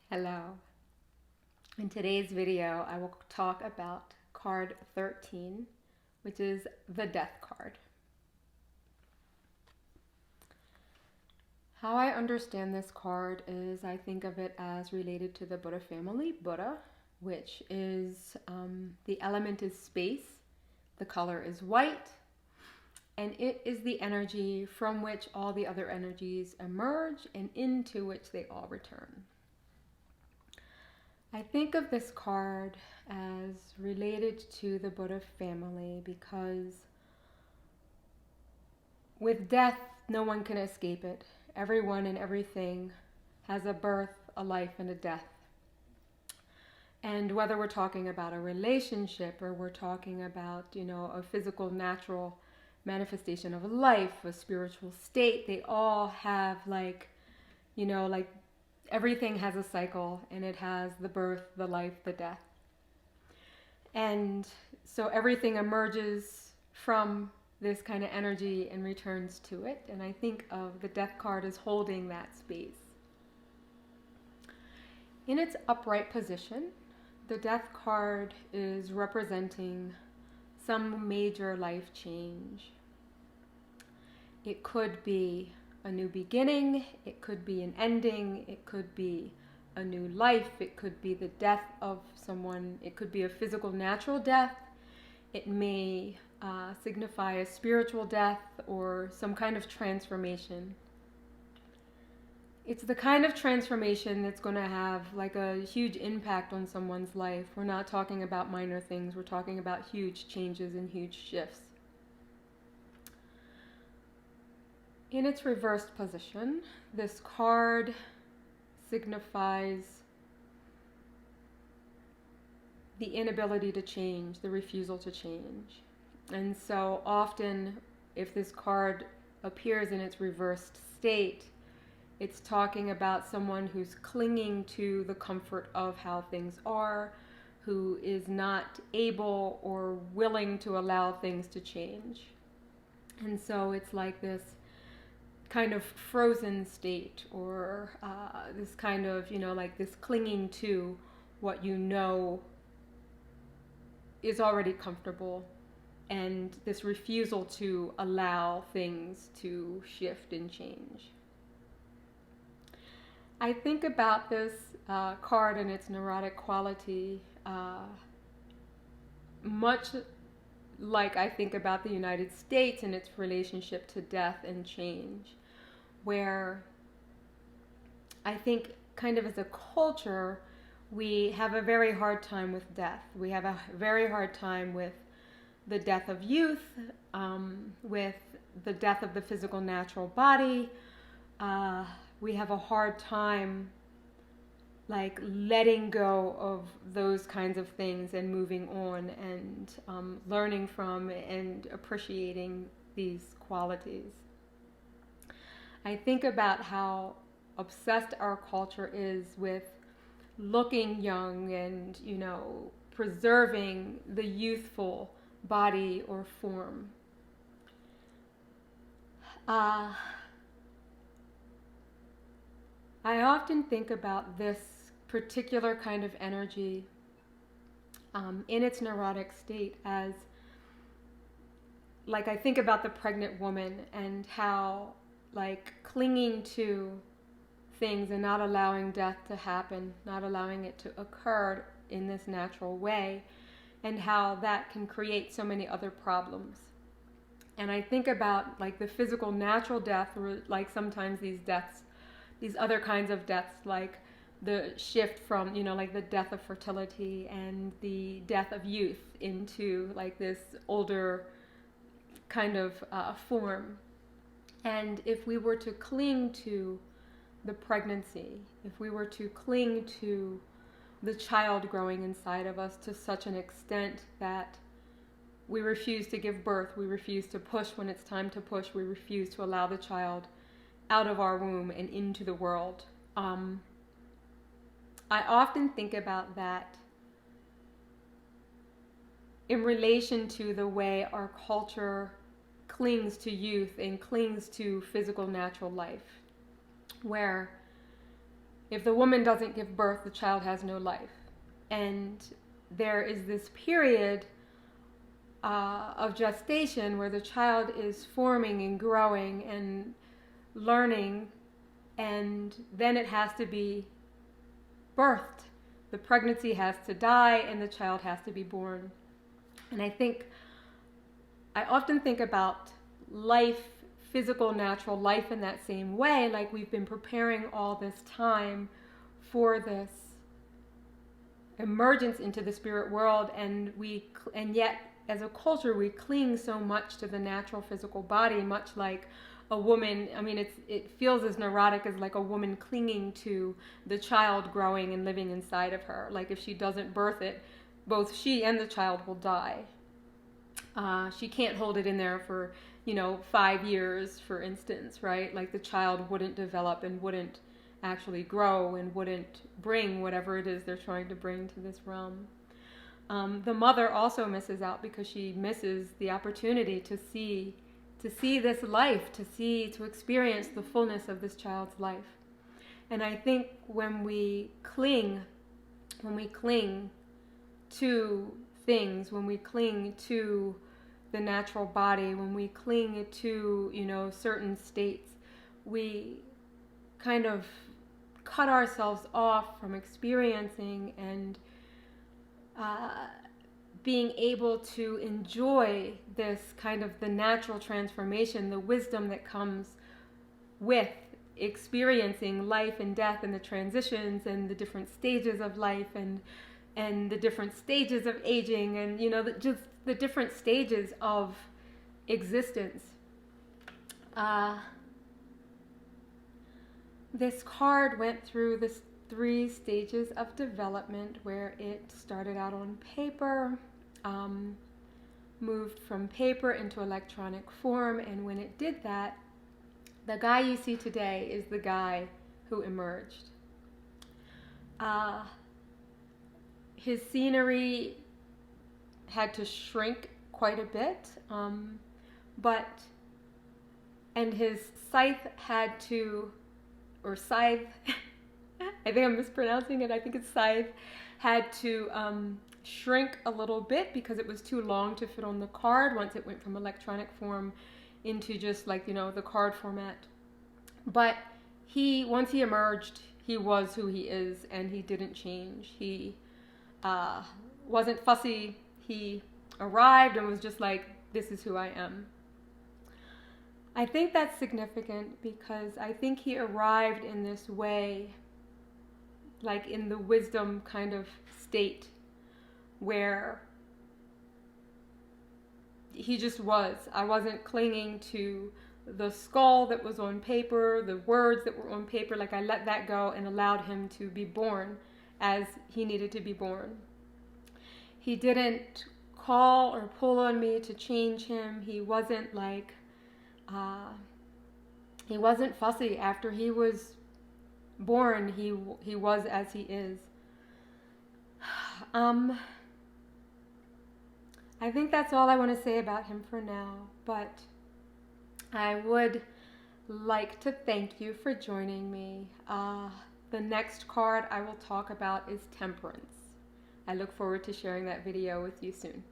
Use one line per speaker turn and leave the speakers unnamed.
Hello. In today's video, I will talk about card 13, which is the Death card. How I understand this card is I think of it as related to the Buddha family, Buddha, which is the element is space, the color is white, and it is the energy from which all the other energies emerge and into which they all return. I think of this card as related to the Buddha family because with death, no one can escape it. Everyone and everything has a birth, a life, and a death. And whether we're talking about a relationship or we're talking about, a physical, natural manifestation of a life, a spiritual state, they all have like everything has a cycle, and it has the birth, the life, the death. And so everything emerges from this kind of energy and returns to it. And I think of the Death card as holding that space. In its upright position, the Death card is representing some major life change. It could be a new beginning, it could be an ending, it could be a new life, it could be the death of someone, it could be a physical, natural death, it may signify a spiritual death or some kind of transformation. It's the kind of transformation that's going to have like a huge impact on someone's life. We're not talking about minor things, we're talking about huge changes and huge shifts. In its reversed position, this card signifies the inability to change, the refusal to change. And so often, if this card appears in its reversed state, it's talking about someone who's clinging to the comfort of how things are, who is not able or willing to allow things to change. And so it's like this kind of frozen state, or this kind of, like this clinging to what is already comfortable, and this refusal to allow things to shift and change. I think about this card and its neurotic quality much like I think about the United States and its relationship to death and change, where I think kind of as a culture, we have a very hard time with death. We have a very hard time with the death of youth, with the death of the physical, natural body. We have a hard time like letting go of those kinds of things and moving on and learning from and appreciating these qualities. I think about how obsessed our culture is with looking young and, preserving the youthful body or form. I often think about this particular kind of energy in its neurotic state as, like, I think about the pregnant woman and how, like, clinging to things and not allowing death to happen, not allowing it to occur in this natural way, and how that can create so many other problems. And I think about like the physical, natural death, or like sometimes these deaths, these other kinds of deaths, like the shift from, like the death of fertility and the death of youth into like this older kind of form. And if we were to cling to the pregnancy, if we were to cling to the child growing inside of us to such an extent that we refuse to give birth, we refuse to push when it's time to push, we refuse to allow the child out of our womb and into the world. I often think about that in relation to the way our culture clings to youth and clings to physical, natural life, where if the woman doesn't give birth, the child has no life. And there is this period of gestation where the child is forming and growing and learning, and then it has to be birthed. The pregnancy has to die and the child has to be born. And I often think about life, physical, natural life in that same way, like we've been preparing all this time for this emergence into the spirit world, and yet as a culture we cling so much to the natural physical body, much like a woman. I mean, it feels as neurotic as like a woman clinging to the child growing and living inside of her. Like if she doesn't birth it, both she and the child will die. She can't hold it in there for 5 years, for instance, right? Like the child wouldn't develop and wouldn't actually grow and wouldn't bring whatever it is they're trying to bring to this realm. The mother also misses out because she misses the opportunity to see this life, to experience the fullness of this child's life. And I think when we cling to things, when we cling to the natural body, when we cling to certain states, we kind of cut ourselves off from experiencing and being able to enjoy this kind of the natural transformation, the wisdom that comes with experiencing life and death and the transitions and the different stages of life and the different stages of aging and just the different stages of existence. This card went through the 3 stages of development, where it started out on paper, moved from paper into electronic form, and when it did that, the guy you see today is the guy who emerged. His scenery had to shrink quite a bit, and his scythe had to, or scythe, I think I'm mispronouncing it, I think it's scythe, had to shrink a little bit because it was too long to fit on the card once it went from electronic form into just like, the card format. But once he emerged, he was who he is, and he didn't change. He wasn't fussy. He arrived and was just like, this is who I am. I think that's significant because I think he arrived in this way, like in the wisdom kind of state where he just was. I wasn't clinging to the skull that was on paper, the words that were on paper. Like I let that go and allowed him to be born as he needed to be born. He didn't call or pull on me to change him. He wasn't like, he wasn't fussy. After he was born, he was as he is. I think that's all I want to say about him for now, but I would like to thank you for joining me. The next card I will talk about is Temperance. I look forward to sharing that video with you soon.